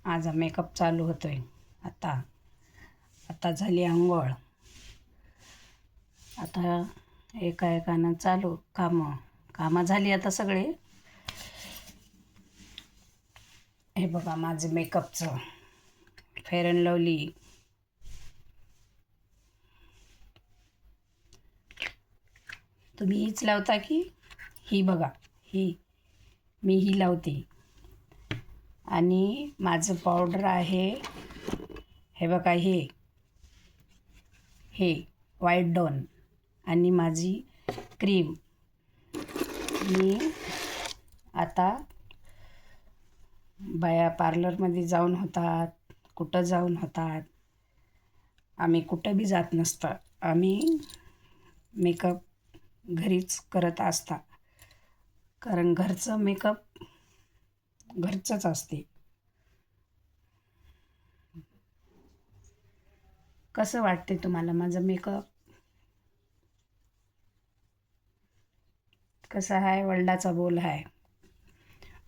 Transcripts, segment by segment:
माझा मेकअप चालू होतोय. आता झाली अंघोळ. आता एकाएकानं चालू कामं झाली आता सगळे. हे बघा माझं मेकअपचं फेअर अँड लवली. तुम्ही हीच लावता की ही? बघा मी ही लावते. आणि माझं पावडर आहे हे बघा, हे व्हाईट डॉन. आणि माझी क्रीम. मी आता बाया पार्लरमध्ये जाऊन होतात, कुठं जाऊन होतात. आम्ही कुठं बी जात नसतं. आम्ही मेकअप घरीच करत असता, कारण घरचं मेकअप घरचंच असते. कसं वाटते तुम्हाला माझं मेकअप? कसं आहे? वडिलाचा बोल आहे.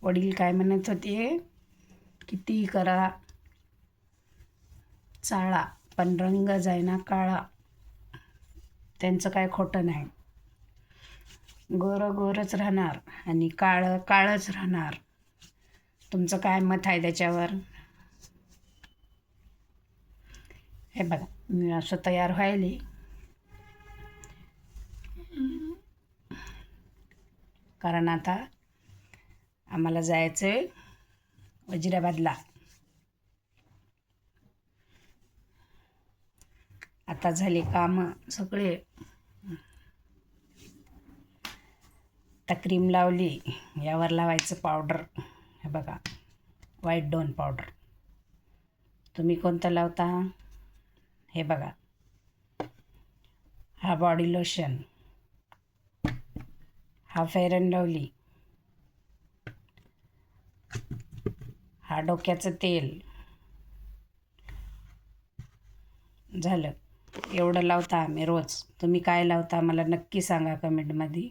वडील काय म्हणत होते, कितीही करा चाळा पण रंग जाईना काळा. त्यांचं काय खोटं नाही. गोरं गोरंच राहणार आणि काळं काळंच राहणार. तुमचं काय मत आहे त्याच्यावर? हे बघा मी असं तयार व्हायली, कारण आता आम्हाला जायचं आहे वजिराबादला. आता झाले कामं सगळे. आता क्रीम लावली, यावर लावायचं पावडर. हे बघा व्हाईट डॉन पावडर. तुम्ही कोणतं लावता? हे बघा, हा बॉडी लोशन, हा फेअर अँड लवली, हा डोक्याचं तेल. झालं एवढं लावता आम्ही रोज. तुम्ही काय लावता मला नक्की सांगा कमेंटमध्ये.